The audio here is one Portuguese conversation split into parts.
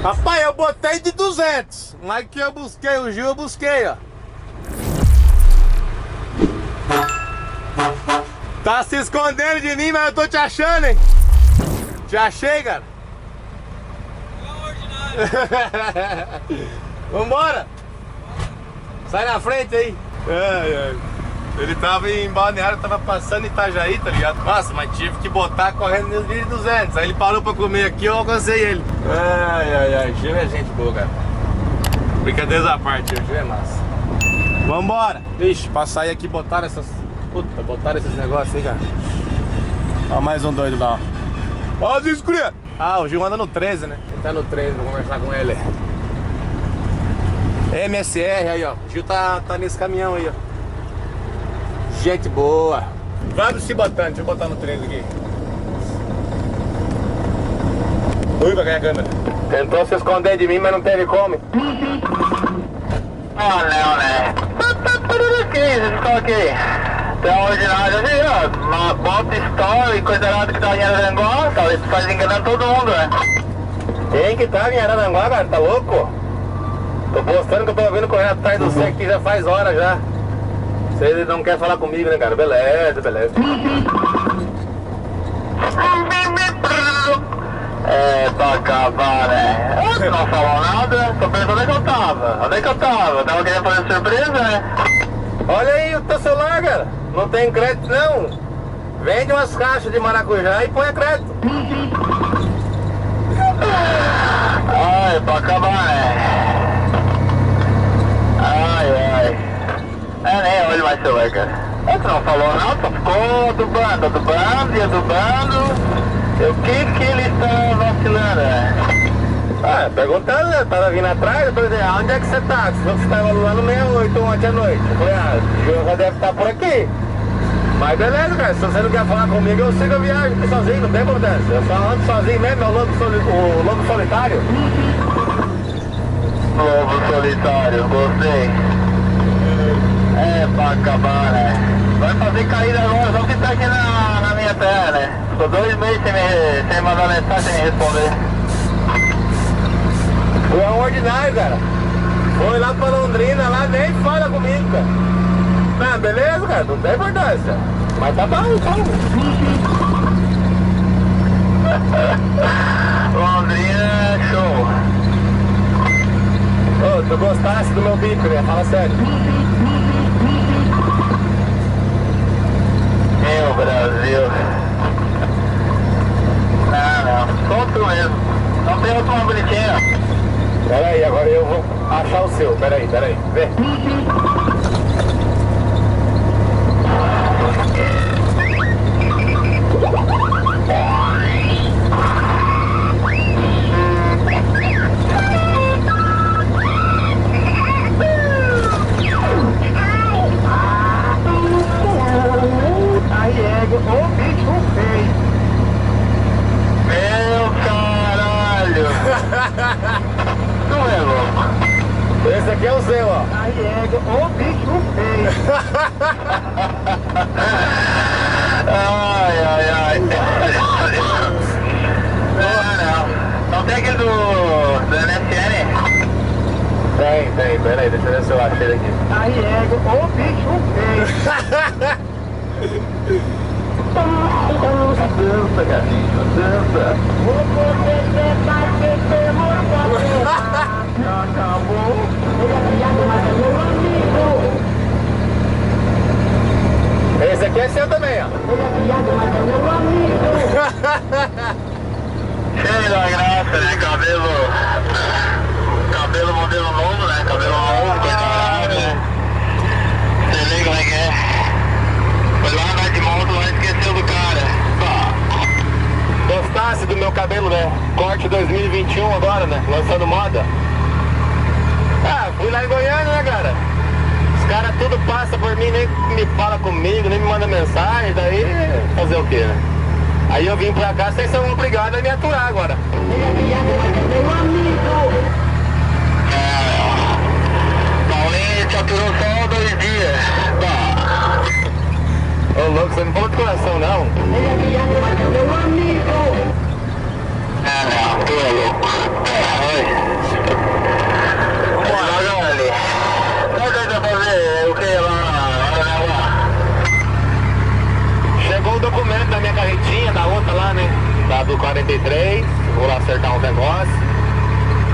Rapaz, eu botei de 200, mas que eu busquei o Gil, eu busquei, ó. Tá se escondendo de mim, mas eu tô te achando, hein? Te achei, cara. Vambora. Sai na frente aí. Ele tava em Balneário, tava passando em Itajaí, tá ligado? Nossa, mas tive que botar correndo nos 1.200. Aí ele parou pra comer aqui, eu alcancei ele. Gil é gente boa, cara. Brincadeiras à parte, o Gil é massa. Vambora. Vixe, pra sair aqui botaram essas... Puta, botaram esses negócios aí, cara. Ó, mais um doido lá, ó. Ó, descria. Ah, o Gil anda no 13, né? Ele tá no 13, vou conversar com ele. MSR aí, ó. O Gil tá nesse caminhão aí, ó. Gente boa. Vamos se botando, deixa eu botar no 13 aqui. Fui pra ganhar a câmera. Tentou se esconder de mim, mas não teve como. Ah, não, né? Que isso, estou aqui. Tem ordinário ali, ó. Uma bota story e coisa errada que tá em Araranguá. Tá faz enganando todo mundo, né? Quem que tá em Araranguá, cara? Tá louco? Tô postando que eu tô vindo correndo atrás do você aqui já faz hora já. Ele não quer falar comigo, né, cara? Beleza, beleza. É, pra acabar, né? Você não falou nada? Tô pensando onde é que eu tava. Onde é que eu tava? Tava querendo fazer surpresa, né? Olha aí o teu celular, cara. Não tem crédito, não. Vende umas caixas de maracujá e põe a crédito. Ai, pra acabar, né? Ai. Nem olho mais celular, cara. Você não falou nada, só ficou adubando. O que ele tá vacilando, né? Perguntando, né? Tava vindo atrás, eu falei, onde é que você tá? Você tava lá no 68 ontem à noite. Eu falei, o Gil já deve estar por aqui. Mas beleza, cara, se você não quer falar comigo, eu sigo a viagem aqui sozinho, não tem importância. Eu só ando sozinho mesmo, é o lobo solitário. Lobo solitário, gostei. É pra acabar, né? Vai fazer caída agora, só que tá aqui na minha terra, né? Tô 2 meses sem mandar mensagem, sem me responder. Tu é um ordinário, cara. Foi lá pra Londrina, lá nem fala comigo, cara. Não, beleza, cara, não tem importância. Mas tá bom, então. Londrina é show. Ô, tu gostasse do meu bico, né? Fala sério. Meu Brasil. Não. Só tu mesmo. Não tem outro mais bonitinho. Pera aí, agora eu vou achar o seu. Pera aí. Vê. O bicho feio. Meu caralho. Não é louco. Esse aqui é o seu, ó. O bicho feio. Ai. Não tem aquele do MSN? Tem, pera aí, deixa eu ver se eu achei ele aqui. O bicho feio. Dança, gatinho, dança. Acabou. Esse aqui é seu também, ó. Cheio da graça, né? Cabelo modelo novo, né? Cabelo novo, coisa rara, né? Você vê como é que é? Foi lá andar de moto, lá esqueceu do cara. Gostasse do meu cabelo, né? Corte 2021 agora, né? Lançando moda. Fui lá em Goiânia, né, cara? Os caras tudo passa por mim, nem me fala comigo, nem me manda mensagem, daí fazer o quê, né? Aí eu vim pra cá, vocês são obrigados a me aturar agora. Paulinho te aturou só 2 dias. Ô louco, você não falou de coração, não? Não, tu é louco. Oi.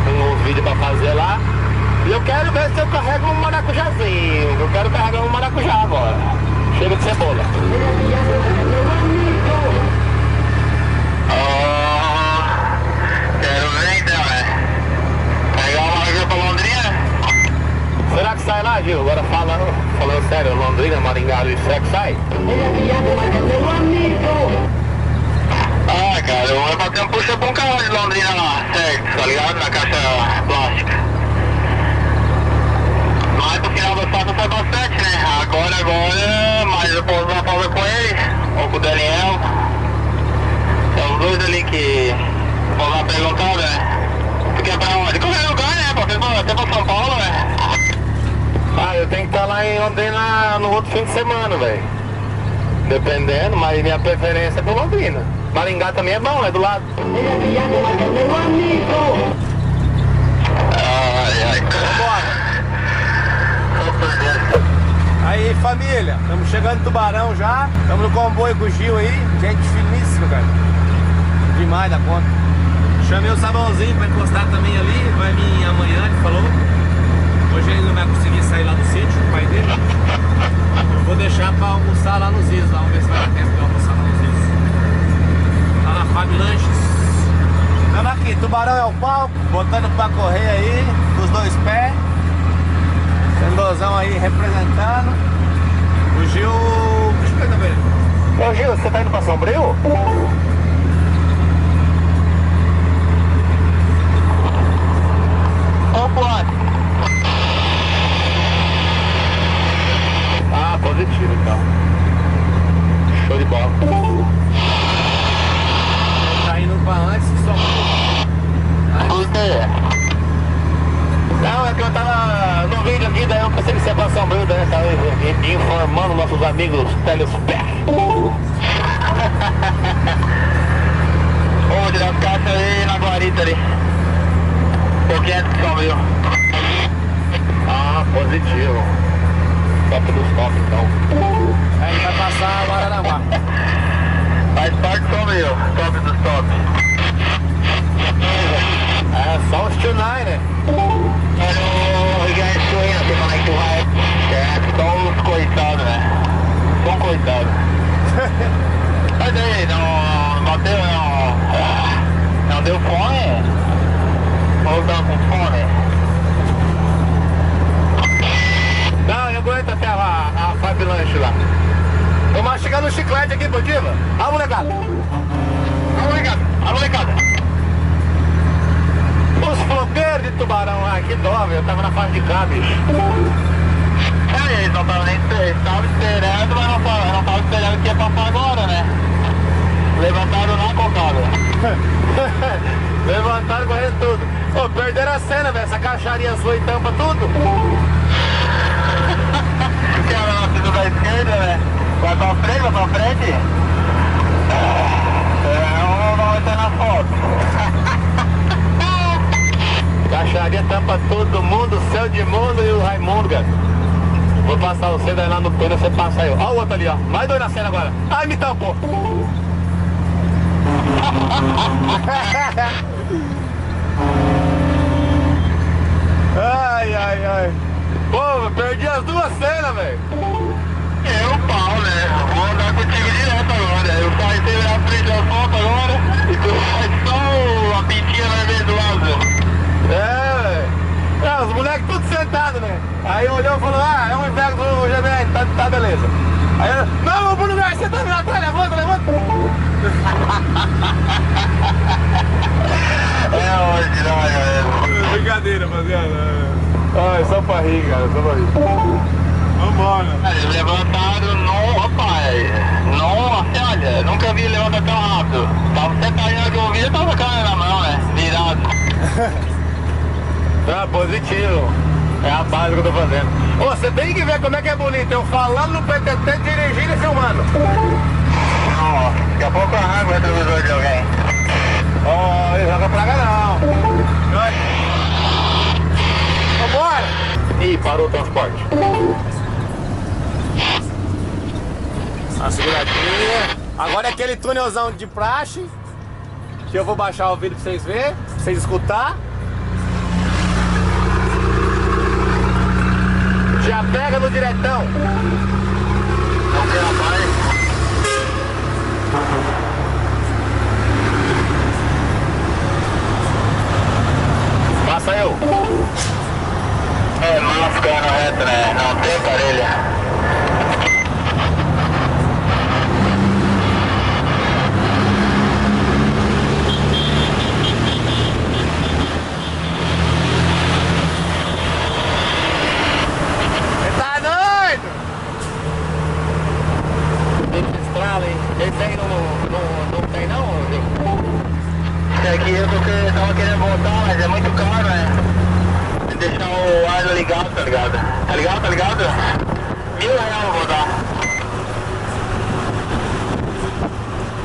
uns vídeos pra fazer lá. E eu quero ver se eu carrego um maracujazinho. Eu quero carregar um maracujá agora. Chega de cebola. Quero ver então, pegar uma maracujá pra Londrina? Será que sai lá, Gil? Agora falando sério, Londrina, Maringá, será que sai? Ah, cara, eu vou bater um puxa pra um carro de Londrina lá, certo? Tá ligado? Na caixa plástica. Mas pro final do sábado sai bastante, né? Agora, mas eu posso dar uma pausa com ele, ou com o Daniel. São os dois ali que vão lá perguntar, né? Porque é pra onde? Qualquer lugar, né? Até pra São Paulo, né? Ah, eu tenho que estar lá em Londrina no outro fim de semana, velho. Dependendo, mas minha preferência é pra Londrina. Maringá também é bom, é do lado. Ai, Vambora. Aí, família, estamos chegando em Tubarão já. Estamos no comboio com o Gil aí. Gente finíssima, cara. Demais da conta. Chamei o Sabãozinho pra encostar também ali. Vai vir amanhã, ele falou. Hoje ele não vai conseguir sair lá do sítio, o pai dele. Eu vou deixar pra almoçar lá nos Is. Vamos ver se vai dar tempo de almoçar lá nos Is. Lá na Fábio Lanches. Estamos aqui, Tubarão é o palco. Botando pra correr aí, dos dois pés. Sendozão aí representando. O Gil... Deixa eu ver também. Ô Gil, você tá indo pra Sombrio? Opa! Ah, positivo então. Show de bola. Tá indo pra antes que só... Por quê? Não, é que eu tava no vídeo aqui, daí eu pensei que você ia pra Sombrio, né? Tava informando nossos amigos telespectadores. Vamos tirar as caixas aí na guarita ali. Pouquinho antes de Sombrio. Ah, positivo. Top dos top então. Aí vai passar o Araranguá. Faz parte do Sombrio, top dos top. É só os tunai, né? O Gbn Scania, você fala que vai. É, só os coitados, né? Só um coitado. Mas aí, não deu, não deu fome? Ou tá com fome? Não, eu aguento até a Fábio Lanche lá. Vou mastigar no chiclete aqui, pô, Diva. Ah, molecada. A molecada. Os flopeiros de Tubarão lá, que dó, velho. Eu tava na fase de cá, bicho. É, eles não estavam nem esperando, mas não estavam esperando que ia passar agora, né? Levantaram na cocada. Levantaram correndo tudo. Pô, perderam a cena, velho. Essa caixaria sua e tampa tudo. Que é o nosso da esquerda, né? Vai pra frente. Vamos entrar na foto. Caixaria tampa todo mundo, o céu de mundo e o Raimundo, cara. Vou passar você daí lá no túnel, você passa aí, ó. Ó o outro ali, ó. Mais dois na cena agora. Ai, me tampou. Ai. Pô, perdi as duas cenas, velho. Pau, né? Vou andar contigo direto agora. Eu saí sem olhar a frente da foto agora e tu faz só a pintinha vermelha do lado. Os moleques tudo sentados, né? Aí olhou e falou, é um inverno do Gbn, tá beleza. Aí eu, não, o Bruno Garcia tá vindo atrás, levanta. É ordinário, velho. Brincadeira, rapaziada. Ai, só pra rir, cara, só pra rir. Vambora. Eles levantaram no... Rapaz, nossa, olha, nunca vi ele levantar tão rápido. Tava sentadinho na ouvida e tava com a câmera na mão, né? Virado. Ah, positivo. É a base que eu tô fazendo. Ô, você tem que ver como é que é bonito. Eu falando no PTT, dirigindo e filmando. Nossa, daqui a pouco eu arranco o retrovisor de alguém. Ó, ele joga praga não. Vambora. Ih, parou o transporte. Uma seguradinha. Agora é aquele túnelzão de praxe, que eu vou baixar o vídeo pra vocês verem, pra vocês escutar. Já pega no diretão. Ok, rapaz. Passa eu. É, máscara reta, né? Não tem parelha. Esse aí não tem não, Esse aqui é porque eu tava querendo voltar, mas é muito caro, né? Deixar o ar ligado, tá ligado? Tá ligado, tá ligado? R$1.000 eu vou dar.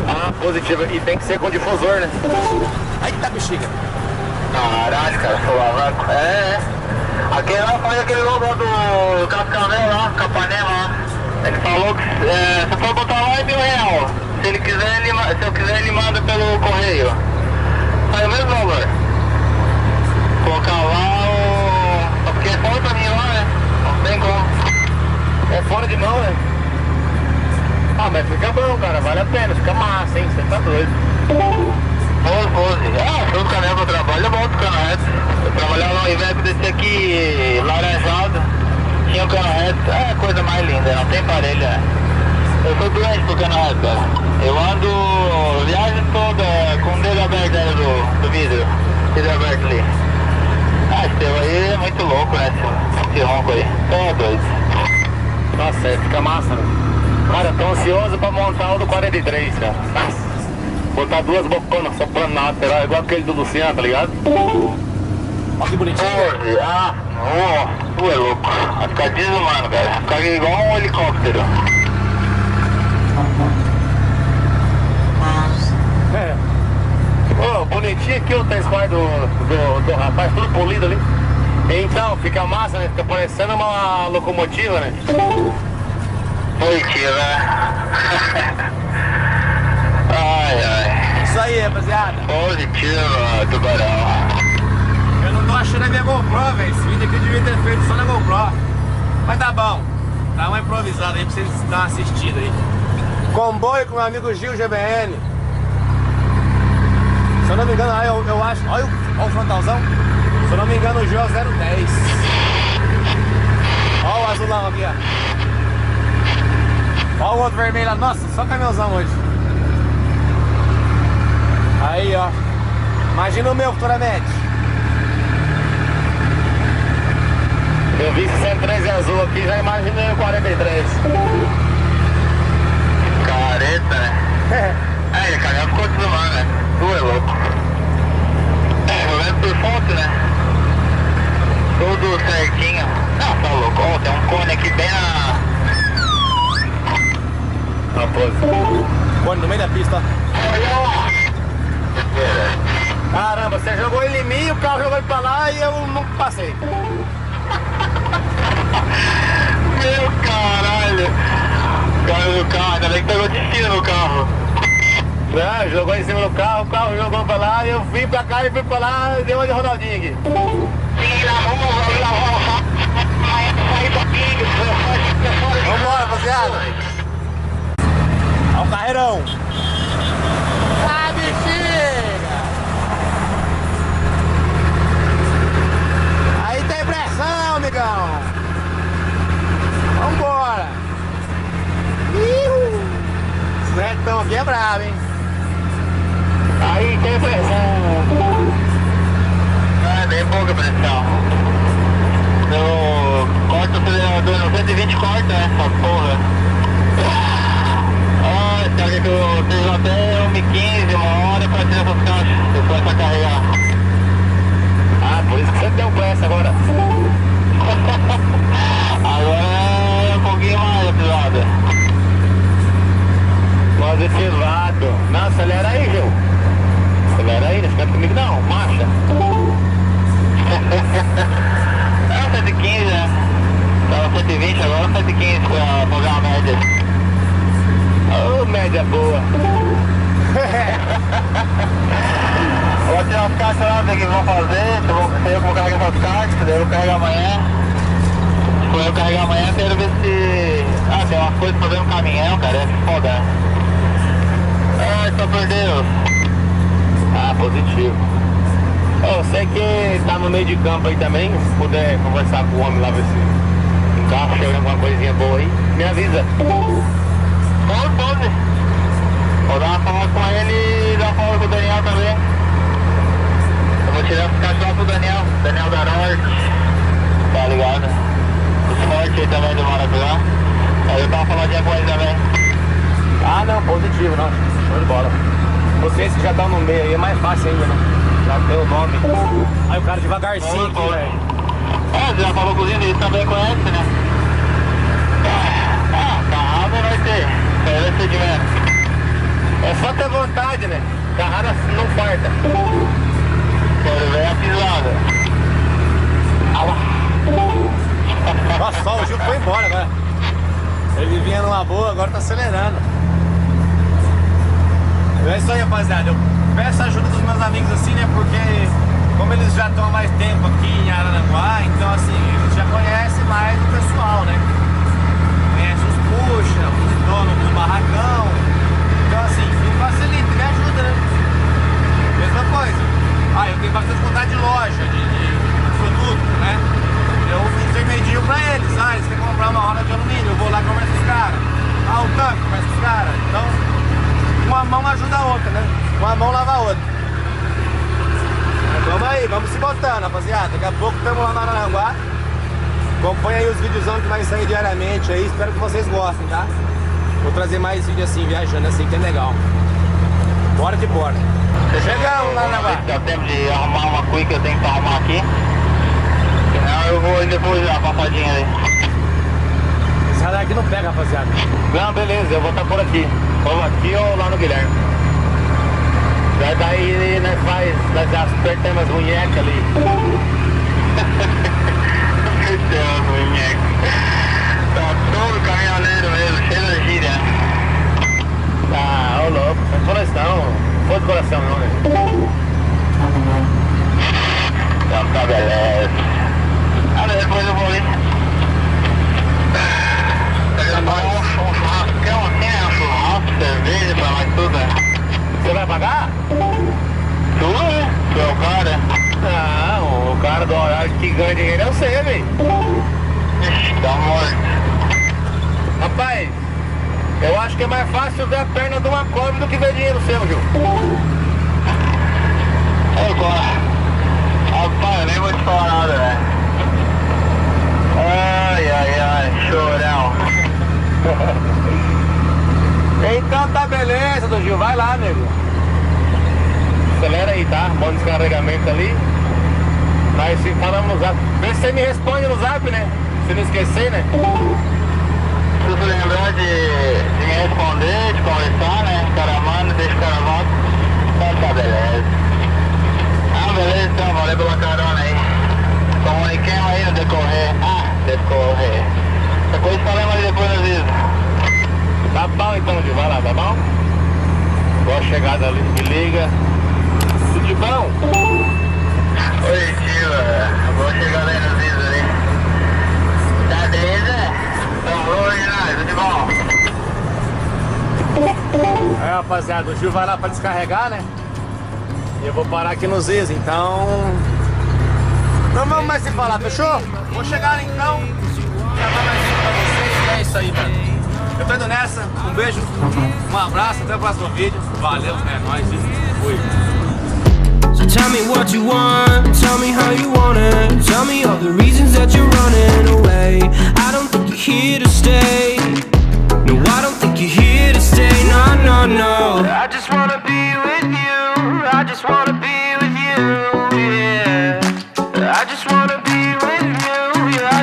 Ah, positivo. E tem que ser com difusor, né? Aí tá bexiga. Caralho, cara, sou lavaco. É. Aquele lá faz aquele logo do Cascavel lá, Capanema lá. Ele falou que se for botar lá é R$1.000. Se eu quiser ele manda pelo correio. Aí o mesmo valor. Colocar lá o... Só porque é fora pra mim lá, né? Não tem como. É fora de mão, né? Ah, mas fica bom, cara. Vale a pena. Fica massa, hein? Você tá doido. Pose. Ah, todo canal que eu trabalho eu volto cano reto. Eu trabalhava no Iveco desse aqui laranjado. Tinha o cano reto. É a coisa mais linda, não tem parelha. Eu sou doente pro cano reto, cara. Eu ando viagem toda com o dedo aberto do vidro. Vidro aberto ali. Ah, esse teu aí é muito louco, né? Esse ronco aí. É doido. Nossa, fica massa, né? Cara, eu tô ansioso pra montar o do 43, cara. Nossa. Botar duas boconas soprando na lateral, igual aquele do Luciano, tá ligado? Olha que bonitinho. Ah, tu é louco. Vai ficar desumano, cara. Vai ficar igual um helicóptero. É. Ô, bonitinho aqui o T-Square do rapaz, tudo polido ali. Então, fica massa, né? Fica parecendo uma locomotiva, né? Positiva, né? Ai, ai. Isso aí, rapaziada. Positiva, tubarão. Eu não tô achando a minha GoPro, velho. Esse vídeo aqui eu devia ter feito só na GoPro. Mas tá bom. Dá uma improvisada aí pra vocês dar uma assistida aí. Comboio com meu amigo Gil Gbn. Se eu não me engano, eu acho... Olha o frontalzão. Se eu não me engano, o Gil é o 010. Olha o azulão aqui, ó. Olha o outro vermelho lá. Nossa, só caminhãozão hoje. Aí, ó. Imagina o meu futuramente. Eu vi esse 113 azul aqui, já imaginei o 43. Careta, né? É, ele cagava ficou desumano, né? Tu é louco. É, jogando por fonte, né? Tudo certinho. Não, tá louco. Ó, tem um cone aqui bem na pose. Cone no meio da pista, ó. Caramba, você jogou ele em mim, o carro jogou ele pra lá e eu não passei. Meu caralho. Cara do carro, ainda bem que pegou destino no carro. Não, jogou em cima do carro, o carro jogou pra lá, eu vim pra cá e fui pra lá e deu uma de Ronaldinho aqui. Vambora, rapaziada. Olha o carreirão. Ah, bexiga. Aí tem pressão, amigão. Vambora. Esse retão aqui é brabo, hein? Aí tem pressão. É, bem pouca pressão. Eu corto o acelerador no 120, corta, né? Essa porra. Ah, sabe que eu tenho até 1h15, uma hora pra tirar essas caixas. Depois pra carregar. Ah, por isso que você deu pressa agora. Agora é um pouquinho mais atrasada. Positivado. Não, acelera aí, Gil. Acelera aí, não fica comigo não, marcha. É 115, né? Tava 120, agora 115 pra pagar uma média. Ô, média boa. Vou tirar as caixas lá, ver o que vão fazer. Eu vou carregar essas caixas, daí eu vou carregar amanhã. for eu carregar amanhã, quero ver se... Ah, tem umas coisas pra fazer no caminhão, cara, é foda. Ai, só por Deus. Ah, positivo. Você que tá no meio de campo aí também, se puder conversar com o homem lá, ver se encaixa alguma coisinha boa aí, me avisa. Pode. Vou dar uma fala com ele e dar uma fala com o Daniel também. Eu vou tirar os cachorros pro Daniel da Norte. Tá ligado? Os fortes aí também do Maracujá. Aí eu tava falando com ele também. Ah, não, positivo, não. Show de bola. Vocês que já estão no meio aí é mais fácil ainda, né? Já tem o nome. Aí o cara devagarzinho aqui, velho. Você já falou com ele, ele também conhece, né? Carrada vai ter. Vai ser de menos. É só ter vontade, né? Carrada não farta. Quero ver a pisada. Nossa, só o Gil foi embora agora. Ele vinha numa boa, agora tá acelerando. É isso aí, rapaziada. Eu peço a ajuda dos meus amigos assim, né? Porque como eles já estão há mais tempo aqui em Araranguá, então assim, eles já conhecem mais o pessoal, né? Conhecem os puxa, os donos do barracão. Então assim, me facilita, me ajuda, né? Mesma coisa. Ah, eu tenho bastante vontade de loja, de produto, né? Eu intermedio pra eles. Ah, eles querem comprar uma roda de alumínio, eu vou lá e converso com os caras. Ah, o tanque, converso com os caras. Então, uma mão ajuda a outra, né? Uma mão lava a outra. Mas vamos aí, vamos se botando, rapaziada. Daqui a pouco estamos lá no Araranguá. Acompanha aí os videozão que vai sair diariamente aí. Espero que vocês gostem, tá? Vou trazer mais vídeo assim, viajando assim, que é legal. Bora que bora. Chegamos lá na Araranguá. Dá tempo de arrumar uma cuia que eu tenho que arrumar aqui. Senão eu vou depois dar uma passadinha ali. Esse radar aqui não pega, rapaziada. Não, beleza, eu vou estar por aqui. Ou aqui ou lá no Guilherme. Daí nós já apertamos as munhecas ali. Apertamos as munhecas. Tá todo caminhoneiro mesmo, cheio de gíria. Ah, ô louco, não é coração. Foi de coração não, né? Então tá beleza. Depois eu vou ali. Um churrascão assim, né? Um churrasco, cerveja pra nós tudo, né? Você vai pagar? Tudo, né? Tu é o cara? Não, o cara do horário que ganha dinheiro é você, velho. Ixi, dá morte. Rapaz, eu acho que é mais fácil ver a perna de uma cobra do que ver dinheiro seu, viu? Rapaz, eu nem vou te falar nada, velho. Ai, chorão. Então tá beleza, do Gil, vai lá, nego. Acelera aí, tá? Bom descarregamento ali. Nós se falamos no zap. Vê se você me responde no zap, né? Se não esquecer, né? Se você lembrar de me responder, de conversar, né? Caravana, deixa o cara volta. Então tá beleza. Beleza então, valeu pela carona aí. Comuniquemos aí no decorrer. Decorrer. Essa coisa falamos ali depois nos vídeos. Tá bom então, Gil, vai lá, tá bom? Boa chegada ali, me liga. Tudo de bom? Oi, Silva. Boa chegada aí nos vídeos ali. Tá beleza? Então, hoje nós, tudo de bom? É, rapaziada, o Gil vai lá pra descarregar, né? E eu vou parar aqui nos Is, então... Não vamos mais se falar, fechou? Vou chegar então, já tá mais vídeo pra vocês e é isso aí, mano. Eu tô indo nessa, um beijo, um abraço, até o próximo vídeo. Valeu, é nóis, fui. So tell me what you want, tell me how you want it. Tell me all the reasons that you're running away. I don't think you're here to stay.